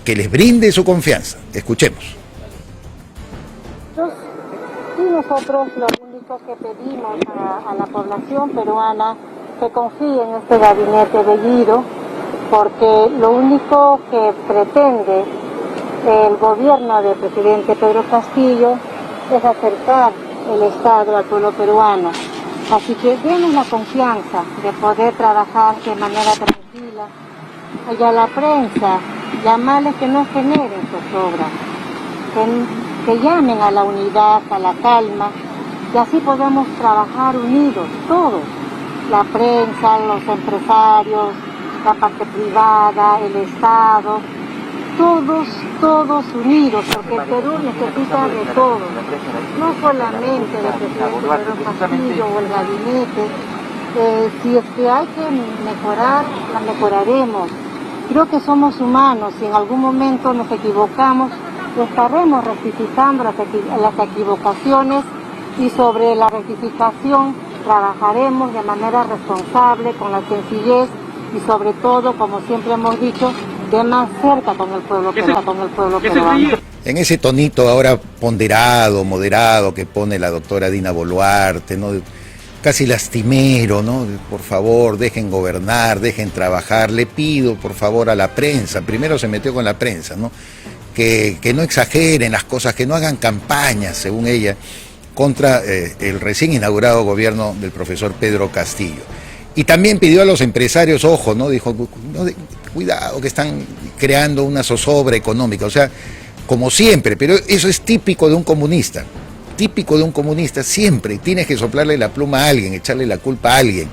que les brinde su confianza. Escuchemos. Y nosotros lo único que pedimos a la población peruana que confíe en este gabinete Bellido, porque lo único que pretende el gobierno del presidente Pedro Castillo es acercar el Estado al pueblo peruano. Así que denos la confianza de poder trabajar de manera tranquila. Y a la prensa, llamarles que no generen zozobra, que llamen a la unidad, a la calma, y así podamos trabajar unidos, todos, la prensa, los empresarios, la parte privada, el Estado, todos unidos, porque el Perú necesita de todos, no solamente del presidente Pedro Castillo o el gabinete. Si es que hay que mejorar, la mejoraremos. Creo que somos humanos, si en algún momento nos equivocamos, estaremos rectificando las equivocaciones, y sobre la rectificación trabajaremos de manera responsable, con la sencillez y sobre todo, como siempre hemos dicho, de más cerca con el pueblo peruano. En ese tonito ahora ponderado, moderado que pone la doctora Dina Boluarte, ¿no? Casi lastimero, ¿no? Por favor, dejen gobernar, dejen trabajar. Le pido, por favor, a la prensa, primero se metió con la prensa, ¿no? Que no exageren las cosas, que no hagan campañas, según ella, contra el recién inaugurado gobierno del profesor Pedro Castillo. Y también pidió a los empresarios, ojo, ¿no? Dijo, no, cuidado que están creando una zozobra económica, o sea, como siempre, pero eso es típico de un comunista. Típico de un comunista, siempre tienes que soplarle la pluma a alguien, echarle la culpa a alguien.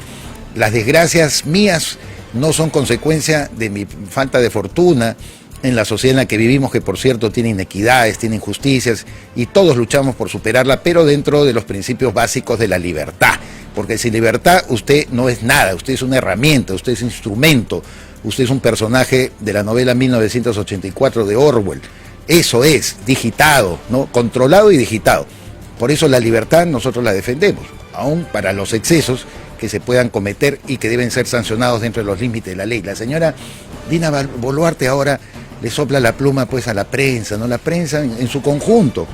Las desgracias mías no son consecuencia de mi falta de fortuna en la sociedad en la que vivimos, que por cierto tiene inequidades, tiene injusticias, y todos luchamos por superarla, pero dentro de los principios básicos de la libertad. Porque sin libertad usted no es nada, usted es una herramienta, usted es instrumento, usted es un personaje de la novela 1984 de Orwell. Eso es, digitado, ¿no? Controlado y digitado. Por eso la libertad nosotros la defendemos, aún para los excesos que se puedan cometer y que deben ser sancionados dentro de los límites de la ley. La señora Dina Boluarte ahora le sopla la pluma pues a la prensa, ¿no? La prensa en su conjunto,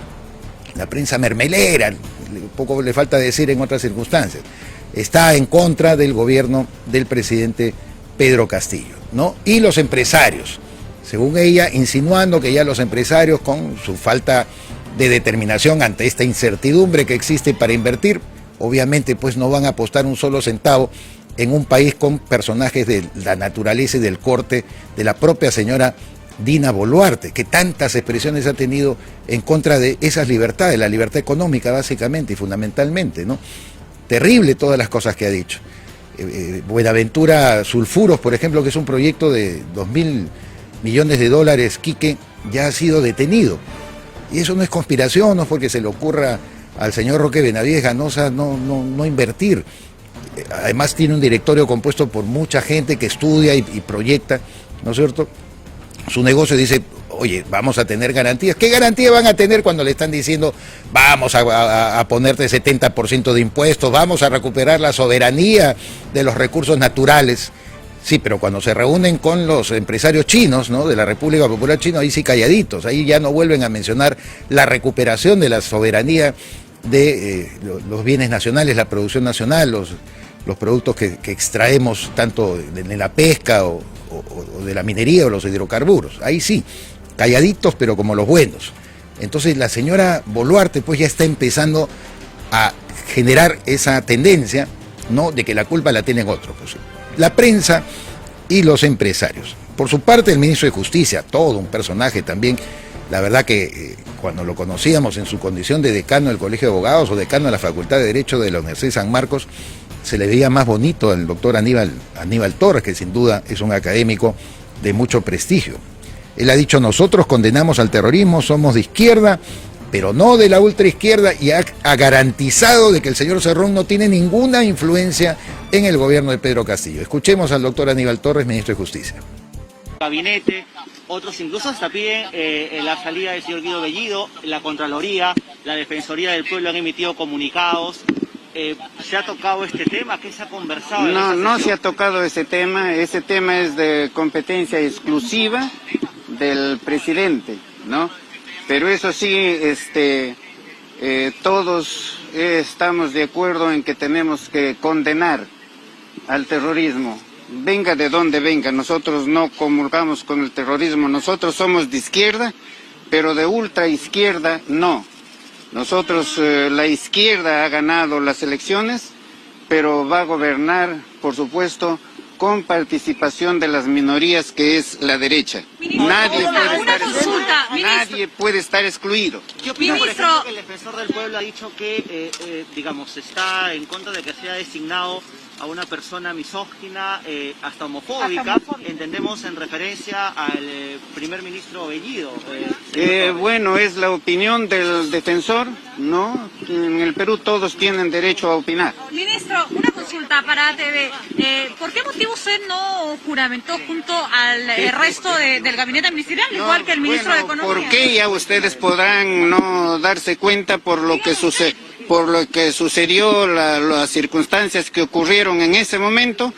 la prensa mermelera, poco le falta decir en otras circunstancias, está en contra del gobierno del presidente Pedro Castillo, ¿no? Y los empresarios, según ella, insinuando que ya los empresarios, con su falta de determinación ante esta incertidumbre que existe para invertir, obviamente pues no van a apostar un solo centavo en un país con personajes de la naturaleza y del corte de la propia señora Dina Boluarte, que tantas expresiones ha tenido en contra de esas libertades, la libertad económica básicamente y fundamentalmente, ¿no? Terrible todas las cosas que ha dicho. Buenaventura Sulfuros, por ejemplo, que es un proyecto de 2.000 millones de dólares, Quique, ya ha sido detenido. Y eso no es conspiración, no es porque se le ocurra al señor Roque Benavides Ganosa no invertir. Además tiene un directorio compuesto por mucha gente que estudia y proyecta, ¿no es cierto?, su negocio. Dice, oye, vamos a tener garantías. ¿Qué garantía van a tener cuando le están diciendo vamos a ponerte 70% de impuestos, vamos a recuperar la soberanía de los recursos naturales? Sí, pero cuando se reúnen con los empresarios chinos, ¿no?, de la República Popular China, ahí sí calladitos, ahí ya no vuelven a mencionar la recuperación de la soberanía de los bienes nacionales, la producción nacional, los productos que extraemos tanto de la pesca o de la minería o los hidrocarburos. Ahí sí, calladitos pero como los buenos. Entonces la señora Boluarte pues ya está empezando a generar esa tendencia, ¿no?, de que la culpa la tienen otros, pues, la prensa y los empresarios. Por su parte, el ministro de Justicia, todo un personaje también. La verdad que cuando lo conocíamos en su condición de decano del Colegio de Abogados o decano de la Facultad de Derecho de la Universidad de San Marcos, se le veía más bonito al doctor Aníbal Torres, que sin duda es un académico de mucho prestigio. Él ha dicho, nosotros condenamos al terrorismo, somos de izquierda, pero no de la ultraizquierda, y ha garantizado de que el señor Cerrón no tiene ninguna influencia en el gobierno de Pedro Castillo. Escuchemos al doctor Aníbal Torres, ministro de Justicia. Gabinete, otros incluso hasta piden la salida del señor Guido Bellido, la Contraloría, la Defensoría del Pueblo han emitido comunicados. ¿Se ha tocado este tema? ¿Qué se ha conversado? No se ha tocado ese tema es de competencia exclusiva del presidente, ¿no? Pero eso sí, todos estamos de acuerdo en que tenemos que condenar al terrorismo. Venga de donde venga, nosotros no comulgamos con el terrorismo, nosotros somos de izquierda, pero de ultra izquierda no. Nosotros, la izquierda ha ganado las elecciones, pero va a gobernar, por supuesto, con participación de las minorías, que es la derecha. Ministro, nadie puede estar excluido. ¿Qué opina, por ejemplo, que el defensor del pueblo ha dicho que, está en contra de que sea designado a una persona misógina, hasta homofóbica, entendemos en referencia al primer ministro Bellido? Bueno, es la opinión del defensor, ¿no? En el Perú todos tienen derecho a opinar. Ministro, una consulta para ATV. ¿Por qué motivo usted no juramentó junto al resto del gabinete ministerial, igual que el ministro de Economía? ¿Por qué? Ya ustedes podrán no darse cuenta por lo que sucedió, las circunstancias que ocurrieron en ese momento.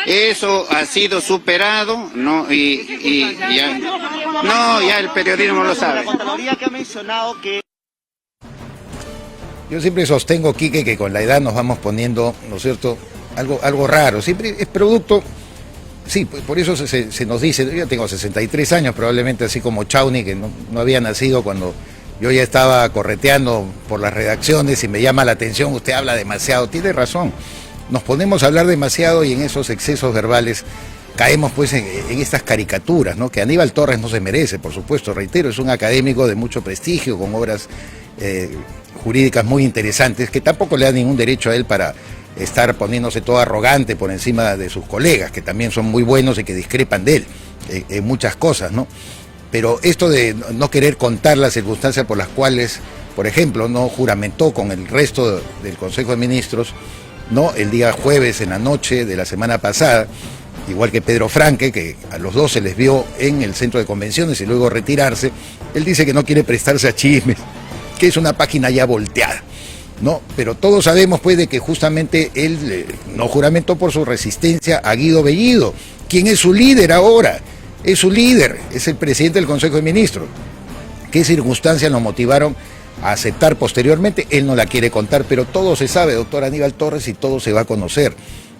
Eso ha sido superado, ¿no? Ya el periodismo lo sabe. La Contraloría que ha mencionado que... Yo siempre sostengo, Quique, que con la edad nos vamos poniendo, ¿no es cierto?, algo raro. Siempre es producto, sí, por eso se nos dice, yo tengo 63 años, probablemente así como Chauny, que no había nacido cuando yo ya estaba correteando por las redacciones y me llama la atención, usted habla demasiado. Tiene razón, nos ponemos a hablar demasiado y en esos excesos verbales caemos pues en estas caricaturas, ¿no? Que Aníbal Torres no se merece, por supuesto, reitero, es un académico de mucho prestigio, con obras jurídicas muy interesantes, que tampoco le da ningún derecho a él para estar poniéndose todo arrogante por encima de sus colegas, que también son muy buenos y que discrepan de él en muchas cosas, ¿no? Pero esto de no querer contar las circunstancias por las cuales, por ejemplo, no juramentó con el resto del Consejo de Ministros, ¿no?, el día jueves en la noche de la semana pasada, igual que Pedro Franque, que a los dos se les vio en el centro de convenciones y luego retirarse. Él dice que no quiere prestarse a chismes, que es una página ya volteada, ¿no? Pero todos sabemos pues de que justamente él no juramentó por su resistencia a Guido Bellido, quien es su líder ahora, es su líder, es el presidente del Consejo de Ministros. ¿Qué circunstancias lo motivaron a aceptar posteriormente? Él no la quiere contar, pero todo se sabe, doctor Aníbal Torres, y todo se va a conocer.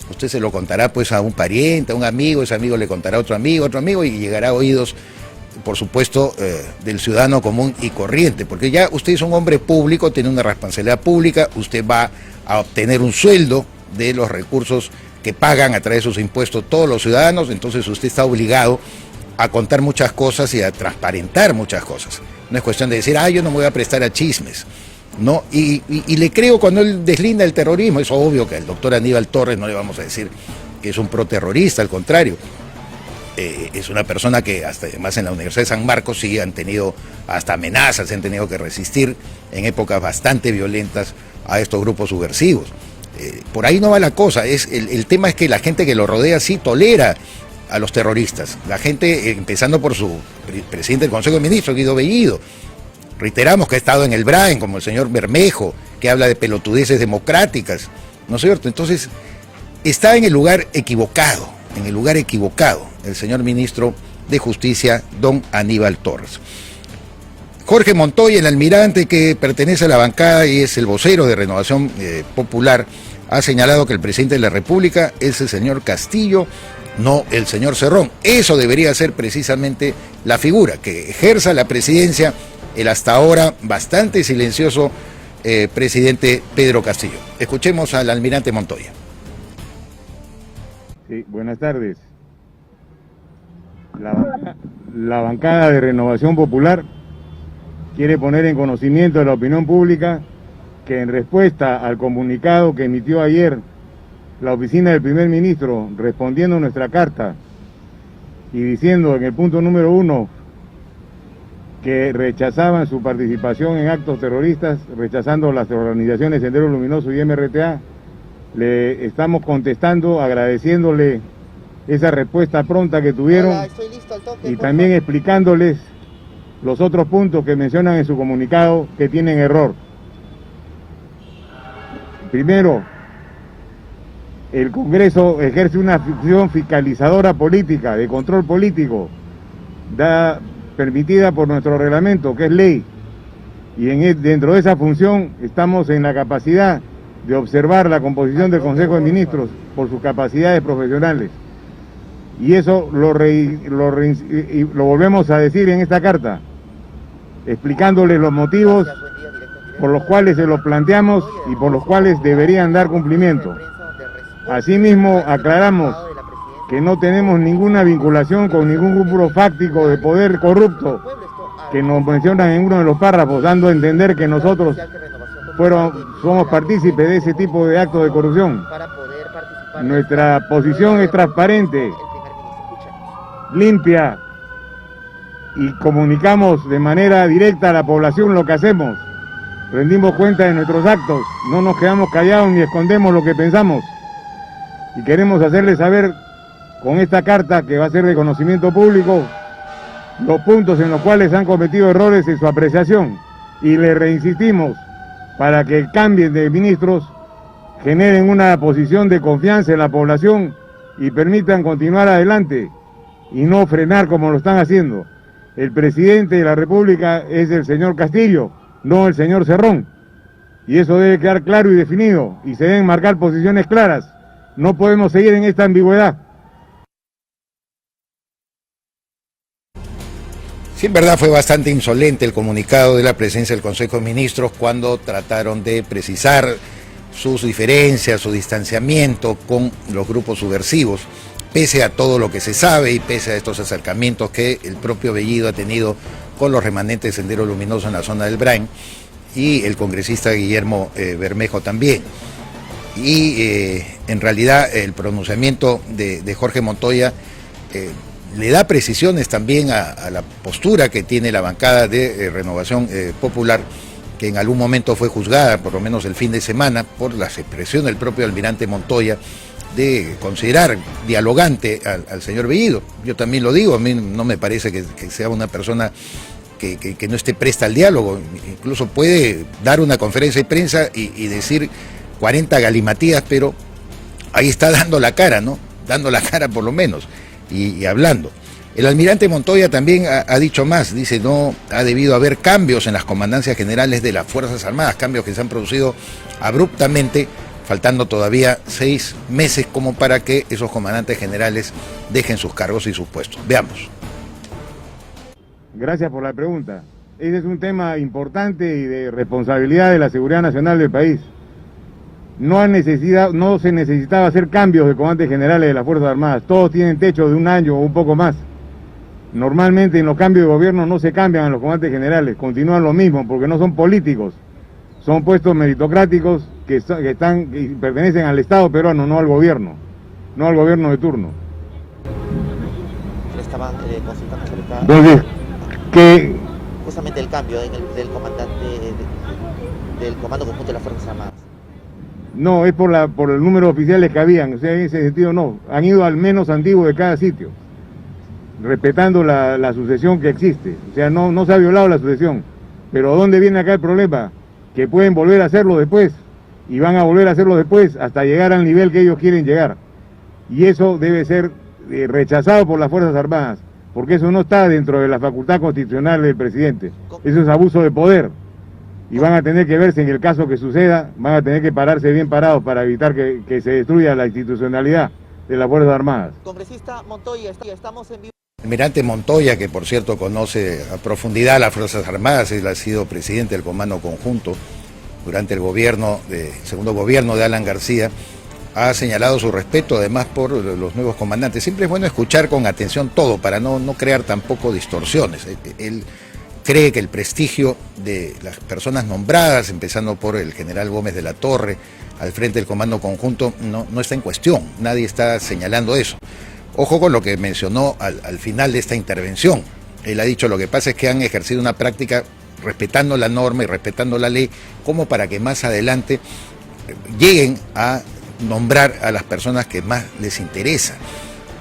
Usted se lo contará pues a un pariente, a un amigo, ese amigo le contará a otro amigo, y llegará a oídos, por supuesto, del ciudadano común y corriente, porque ya usted es un hombre público, tiene una responsabilidad pública, usted va a obtener un sueldo de los recursos que pagan a través de sus impuestos todos los ciudadanos, entonces usted está obligado a contar muchas cosas y a transparentar muchas cosas. No es cuestión de decir, yo no me voy a prestar a chismes, ¿no? Y le creo cuando él deslinda el terrorismo. Es obvio que al doctor Aníbal Torres no le vamos a decir que es un proterrorista, al contrario. Es una persona que hasta además en la Universidad de San Marcos sí han tenido hasta amenazas, se han tenido que resistir en épocas bastante violentas a estos grupos subversivos. Por ahí no va la cosa, el tema es que la gente que lo rodea sí tolera a los terroristas. La gente, empezando por su presidente del Consejo de Ministros, Guido Bellido. Reiteramos que ha estado en el Brain, como el señor Bermejo, que habla de pelotudeces democráticas, ¿no es cierto? Entonces, está en el lugar equivocado, el señor ministro de Justicia, don Aníbal Torres. Jorge Montoya, el almirante que pertenece a la bancada y es el vocero de Renovación Popular, ha señalado que el presidente de la República es el señor Castillo, no el señor Cerrón. Eso debería ser precisamente la figura, que ejerza la presidencia el hasta ahora bastante silencioso presidente Pedro Castillo. Escuchemos al almirante Montoya. Sí, buenas tardes. La bancada de Renovación Popular quiere poner en conocimiento de la opinión pública que en respuesta al comunicado que emitió ayer la oficina del primer ministro, respondiendo a nuestra carta y diciendo en el punto número 1 que rechazaban su participación en actos terroristas, rechazando las organizaciones Sendero Luminoso y MRTA, le estamos contestando, agradeciéndole esa respuesta pronta que tuvieron. Hola, estoy listo al toque, y también explicándoles los otros puntos que mencionan en su comunicado que tienen error. Primero, el Congreso ejerce una función fiscalizadora política, de control político, da permitida por nuestro reglamento, que es ley. Y dentro de esa función estamos en la capacidad de observar la composición del Consejo de Ministros por sus capacidades profesionales. Y eso lo volvemos a decir en esta carta, explicándoles los motivos por los cuales se los planteamos y por los cuales deberían dar cumplimiento. Asimismo, aclaramos que no tenemos ninguna vinculación con ningún grupo fáctico de poder corrupto que nos mencionan en uno de los párrafos, dando a entender que nosotros somos partícipes de ese tipo de actos de corrupción. Nuestra posición es transparente, limpia, y comunicamos de manera directa a la población lo que hacemos. Rendimos cuenta de nuestros actos, no nos quedamos callados ni escondemos lo que pensamos. Y queremos hacerles saber con esta carta, que va a ser de conocimiento público, los puntos en los cuales han cometido errores en su apreciación. Y les reinsistimos para que cambien de ministros, generen una posición de confianza en la población y permitan continuar adelante y no frenar como lo están haciendo. El presidente de la República es el señor Castillo, no el señor Cerrón. Y eso debe quedar claro y definido, y se deben marcar posiciones claras. No podemos seguir en esta ambigüedad. Sí, en verdad fue bastante insolente el comunicado de la presidencia del Consejo de Ministros cuando trataron de precisar sus diferencias, su distanciamiento con los grupos subversivos, pese a todo lo que se sabe y pese a estos acercamientos que el propio Bellido ha tenido con los remanentes de Sendero Luminoso en la zona del Brain y el congresista Guillermo Bermejo también. Y en realidad el pronunciamiento de Jorge Montoya le da precisiones también a la postura que tiene la bancada de Renovación Popular, que en algún momento fue juzgada, por lo menos el fin de semana, por las expresiones del propio almirante Montoya, de considerar dialogante al señor Bellido. Yo también lo digo, a mí no me parece que sea una persona que no esté presta al diálogo, incluso puede dar una conferencia de prensa y decir 40 galimatías, pero ahí está dando la cara, ¿no? Dando la cara por lo menos, y hablando. El almirante Montoya también ha dicho más, dice, no ha debido haber cambios en las comandancias generales de las Fuerzas Armadas, cambios que se han producido abruptamente, faltando todavía 6 meses como para que esos comandantes generales dejen sus cargos y sus puestos. Veamos. Gracias por la pregunta. Ese es un tema importante y de responsabilidad de la seguridad nacional del país. No se necesitaba hacer cambios de comandantes generales de las Fuerzas Armadas. Todos tienen techo de 1 año o un poco más. Normalmente en los cambios de gobierno no se cambian a los comandantes generales, continúan lo mismo porque no son políticos. Son puestos meritocráticos que pertenecen al Estado peruano, no al gobierno de turno. Le estaban consultando acerca Entonces, que justamente el cambio del comandante del Comando Conjunto de las Fuerzas Armadas. no, es por el número de oficiales que habían, o sea, en ese sentido no, han ido al menos antiguo de cada sitio, respetando la sucesión que existe, o sea, no se ha violado la sucesión, pero ¿dónde viene acá el problema? Que pueden volver a hacerlo después, y van a volver a hacerlo después hasta llegar al nivel que ellos quieren llegar, y eso debe ser rechazado por las Fuerzas Armadas, porque eso no está dentro de la facultad constitucional del presidente, eso es abuso de poder. Y van a tener que verse en el caso que suceda, van a tener que pararse bien parados para evitar que se destruya la institucionalidad de las Fuerzas Armadas. Congresista Montoya, estamos en vivo. El almirante Montoya, que por cierto conoce a profundidad las Fuerzas Armadas, él ha sido presidente del Comando Conjunto durante el segundo gobierno de Alan García, ha señalado su respeto además por los nuevos comandantes. Siempre es bueno escuchar con atención todo para no crear tampoco distorsiones. Él cree que el prestigio de las personas nombradas, empezando por el general Gómez de la Torre, al frente del Comando Conjunto, no está en cuestión, nadie está señalando eso. Ojo con lo que mencionó al final de esta intervención. Él ha dicho, lo que pasa es que han ejercido una práctica respetando la norma y respetando la ley, como para que más adelante lleguen a nombrar a las personas que más les interesa.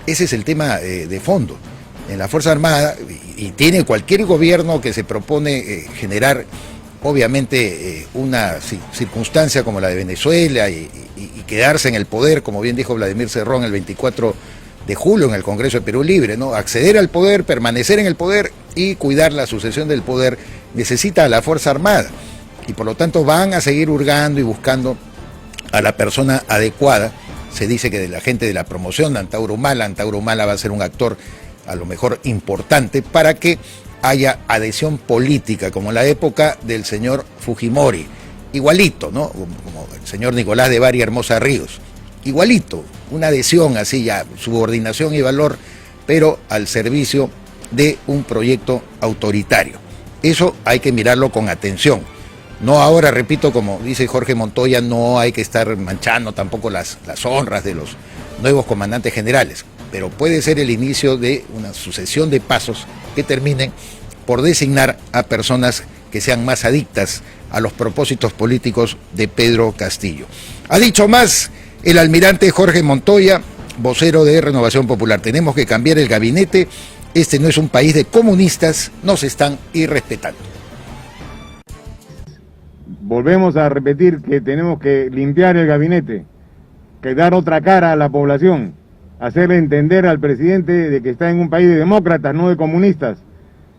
Ese es el tema de fondo. En la Fuerza Armada, y tiene cualquier gobierno que se propone generar, obviamente, una circunstancia como la de Venezuela y quedarse en el poder, como bien dijo Vladimir Cerrón el 24 de julio en el Congreso de Perú Libre, ¿no? Acceder al poder, permanecer en el poder y cuidar la sucesión del poder necesita a la Fuerza Armada. Y por lo tanto van a seguir hurgando y buscando a la persona adecuada. Se dice que de la gente de la promoción, Antauro Humala va a ser un actor a lo mejor importante para que haya adhesión política, como en la época del señor Fujimori, igualito, ¿no? Como el señor Nicolás de Bari Hermosa Ríos, igualito, una adhesión así ya, subordinación y valor, pero al servicio de un proyecto autoritario. Eso hay que mirarlo con atención. No ahora, repito, como dice Jorge Montoya, no hay que estar manchando tampoco las honras de los nuevos comandantes generales, pero puede ser el inicio de una sucesión de pasos que terminen por designar a personas que sean más adictas a los propósitos políticos de Pedro Castillo. Ha dicho más el almirante Jorge Montoya, vocero de Renovación Popular: tenemos que cambiar el gabinete, este no es un país de comunistas, nos están irrespetando. Volvemos a repetir que tenemos que limpiar el gabinete, que dar otra cara a la población, hacerle entender al presidente de que está en un país de demócratas, no de comunistas,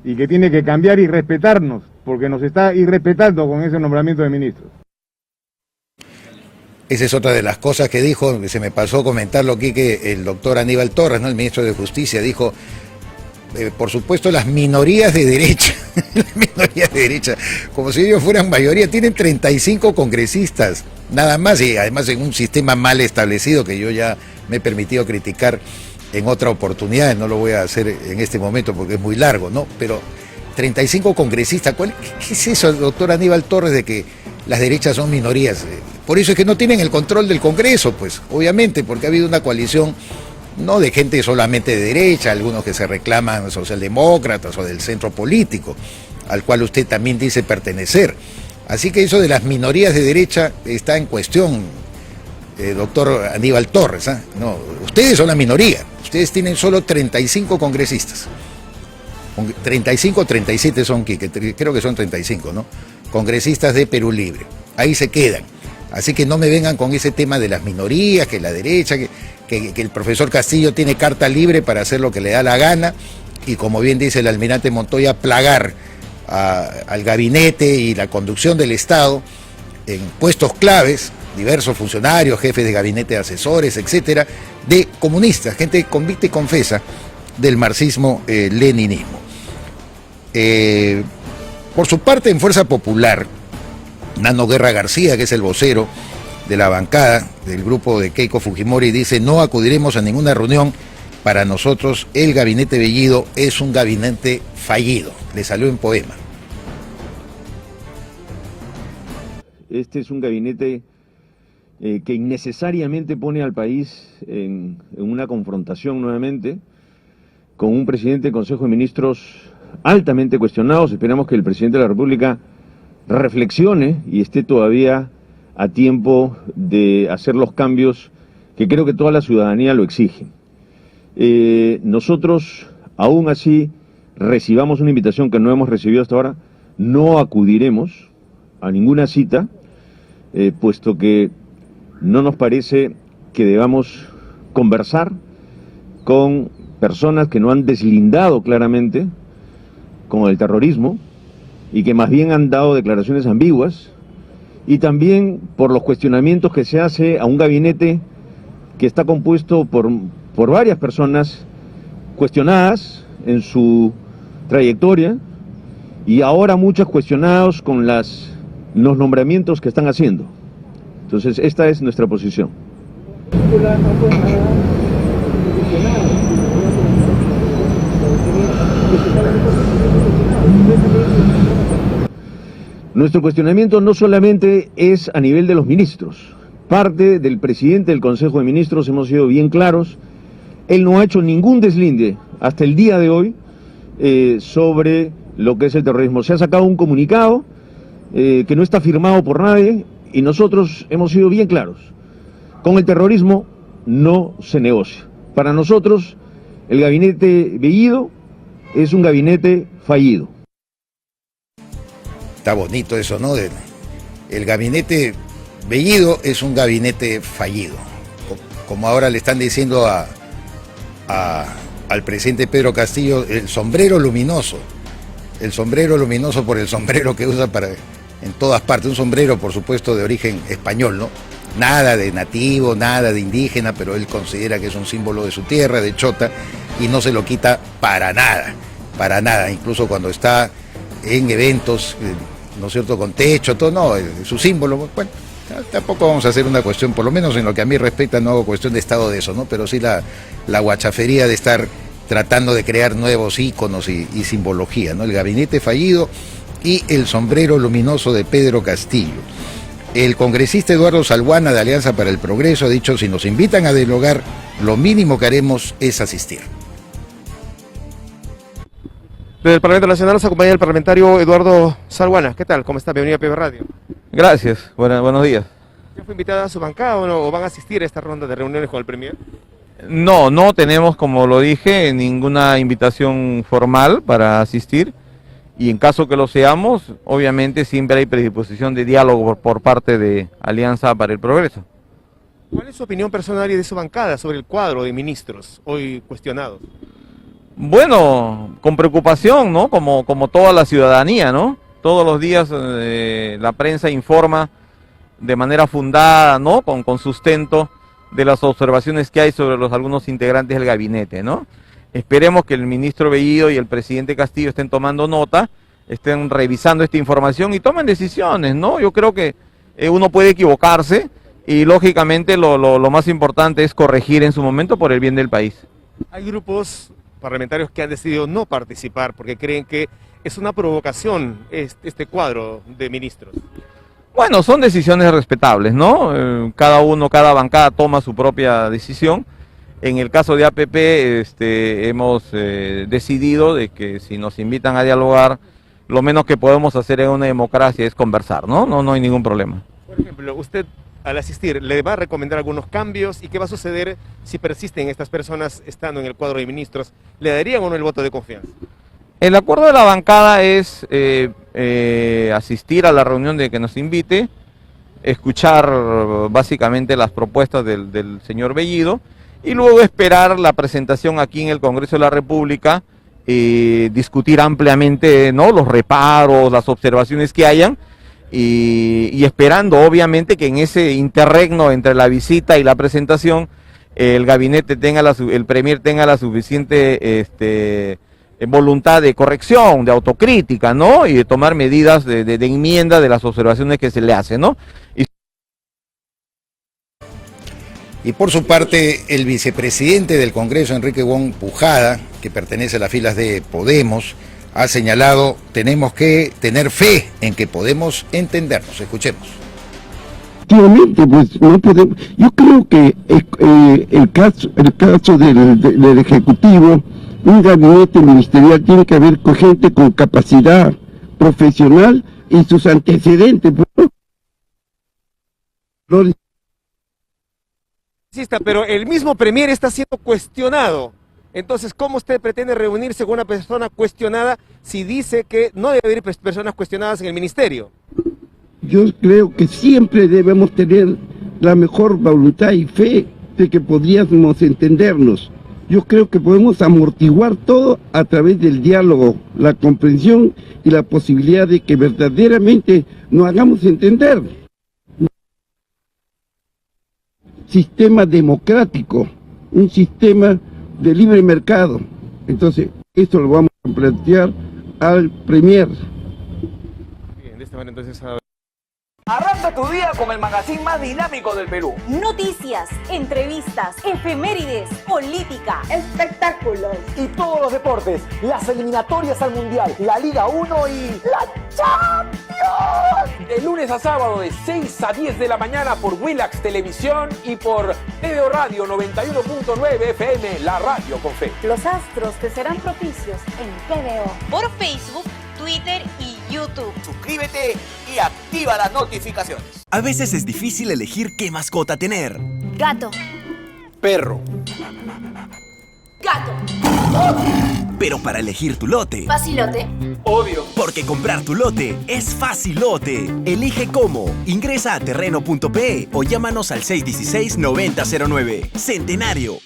y que tiene que cambiar y respetarnos, porque nos está irrespetando con ese nombramiento de ministros. Esa es otra de las cosas que dijo, que se me pasó comentarlo aquí, que el doctor Aníbal Torres, ¿no?, el ministro de Justicia, dijo, por supuesto, las minorías de derecha, las minorías de derecha, como si ellos fueran mayoría, tienen 35 congresistas, nada más, y además en un sistema mal establecido que yo ya me he permitido criticar en otra oportunidad, no lo voy a hacer en este momento porque es muy largo, ¿no? Pero 35 congresistas, ¿qué es eso, doctor Aníbal Torres, de que las derechas son minorías? Por eso es que no tienen el control del Congreso, pues, obviamente, porque ha habido una coalición no de gente solamente de derecha, algunos que se reclaman socialdemócratas o del centro político, al cual usted también dice pertenecer. Así que eso de las minorías de derecha está en cuestión, doctor Aníbal Torres, ¿eh? No, ustedes son la minoría, ustedes tienen solo 35 congresistas. 35 o 37 son, creo que son 35, ¿no? Congresistas de Perú Libre. Ahí se quedan. Así que no me vengan con ese tema de las minorías, que la derecha, que el profesor Castillo tiene carta libre para hacer lo que le da la gana y, como bien dice el almirante Montoya, plagar al gabinete y la conducción del Estado en puestos claves, diversos funcionarios, jefes de gabinete, asesores, etcétera, de comunistas, gente convicta y confesa del marxismo-leninismo. Por su parte, en Fuerza Popular, Nano Guerra García, que es el vocero de la bancada del grupo de Keiko Fujimori, dice: no acudiremos a ninguna reunión, para nosotros el gabinete Bellido es un gabinete fallido. Le salió en poema. Este es un gabinete que innecesariamente pone al país en una confrontación nuevamente, con un presidente del Consejo de Ministros altamente cuestionados. Esperamos que el presidente de la República reflexione y esté todavía a tiempo de hacer los cambios que creo que toda la ciudadanía lo exige. Nosotros, aún así, recibamos una invitación que no hemos recibido hasta ahora, no acudiremos a ninguna cita, puesto que no nos parece que debamos conversar con personas que no han deslindado claramente con el terrorismo y que más bien han dado declaraciones ambiguas, y también por los cuestionamientos que se hace a un gabinete que está compuesto por varias personas cuestionadas en su trayectoria y ahora muchas cuestionadas con los nombramientos que están haciendo. Entonces, esta es nuestra posición. Nuestro cuestionamiento no solamente es a nivel de los ministros. Parte del presidente del Consejo de Ministros hemos sido bien claros. Él no ha hecho ningún deslinde hasta el día de hoy sobre lo que es el terrorismo. Se ha sacado un comunicado que no está firmado por nadie, y nosotros hemos sido bien claros. Con el terrorismo no se negocia. Para nosotros, el gabinete Bellido es un gabinete fallido. Está bonito eso, ¿no? El gabinete Bellido es un gabinete fallido. Como ahora le están diciendo al presidente Pedro Castillo el sombrero luminoso por el sombrero que usa en todas partes, un sombrero por supuesto de origen español, ¿no? Nada de nativo, nada de indígena, pero él considera que es un símbolo de su tierra, de Chota, y no se lo quita para nada, incluso cuando está en eventos, ¿no es cierto?, con techo, todo, no, su símbolo, bueno, tampoco vamos a hacer una cuestión, por lo menos en lo que a mí respecta, no hago cuestión de estado de eso, ¿no? Pero sí la guachafería de estar tratando de crear nuevos íconos y simbología, ¿no? El gabinete fallido y el sombrero luminoso de Pedro Castillo. El congresista Eduardo Salguana de Alianza para el Progreso ha dicho: si nos invitan a dialogar, lo mínimo que haremos es asistir. Desde el Parlamento Nacional nos acompaña el parlamentario Eduardo Salguana. ¿Qué tal? ¿Cómo está? Bienvenido a PB Radio. Gracias, buenos días. ¿Ya fue invitada a su bancada o van a asistir a esta ronda de reuniones con el Premier? No tenemos, como lo dije, ninguna invitación formal para asistir, y en caso que lo seamos, obviamente siempre hay predisposición de diálogo por parte de Alianza para el Progreso. ¿Cuál es su opinión personal y de su bancada sobre el cuadro de ministros hoy cuestionados? Bueno, con preocupación, ¿no? Como toda la ciudadanía, ¿no? Todos los días la prensa informa de manera fundada, ¿no? Con sustento de las observaciones que hay sobre algunos integrantes del gabinete, ¿no? Esperemos que el ministro Bellido y el presidente Castillo estén tomando nota, estén revisando esta información y tomen decisiones, ¿no? Yo creo que uno puede equivocarse y lógicamente lo más importante es corregir en su momento por el bien del país. Hay grupos parlamentarios que han decidido no participar porque creen que es una provocación este cuadro de ministros. Bueno, son decisiones respetables, ¿no? Cada bancada toma su propia decisión. En el caso de APP hemos decidido de que si nos invitan a dialogar, lo menos que podemos hacer en una democracia es conversar, ¿no? No hay ningún problema. Por ejemplo, usted al asistir le va a recomendar algunos cambios, y qué va a suceder si persisten estas personas estando en el cuadro de ministros. ¿Le darían o no el voto de confianza? El acuerdo de la bancada es asistir a la reunión de que nos invite, escuchar básicamente las propuestas del señor Bellido y luego esperar la presentación aquí en el Congreso de la República, discutir ampliamente, ¿no?, los reparos, las observaciones que hayan y esperando obviamente que en ese interregno entre la visita y la presentación el gabinete el Premier tenga la suficiente voluntad de corrección, de autocrítica, ¿no? Y de tomar medidas de enmienda de las observaciones que se le hacen, ¿no? Y por su parte, el vicepresidente del Congreso, Enrique Wong Pujada, que pertenece a las filas de Podemos, ha señalado: tenemos que tener fe en que podemos entendernos. Escuchemos. Efectivamente, pues no podemos. Yo creo que el caso del Ejecutivo, un gabinete ministerial tiene que haber con gente con capacidad profesional y sus antecedentes. Pero el mismo Premier está siendo cuestionado. Entonces, ¿cómo usted pretende reunirse con una persona cuestionada si dice que no debe haber personas cuestionadas en el ministerio? Yo creo que siempre debemos tener la mejor voluntad y fe de que podríamos entendernos. Yo creo que podemos amortiguar todo a través del diálogo, la comprensión y la posibilidad de que verdaderamente nos hagamos entender. Sistema democrático, un sistema de libre mercado. Entonces, esto lo vamos a plantear al Premier. Bien, de esta manera entonces... Arranca tu día con el magazine más dinámico del Perú. Noticias, entrevistas, efemérides, política, espectáculos y todos los deportes, las eliminatorias al Mundial, la Liga 1 y la Champions. De lunes a sábado de 6 a 10 de la mañana por Willax Televisión y por TVO Radio 91.9 FM, la radio con fe. Los astros te serán propicios en TVO. Por Facebook, Twitter y YouTube. Suscríbete y activa las notificaciones. A veces es difícil elegir qué mascota tener. Gato. Perro. Gato. Pero para elegir tu lote... Facilote. Obvio. Porque comprar tu lote es facilote. Elige cómo. Ingresa a terreno.pe o llámanos al 616-9009. Centenario.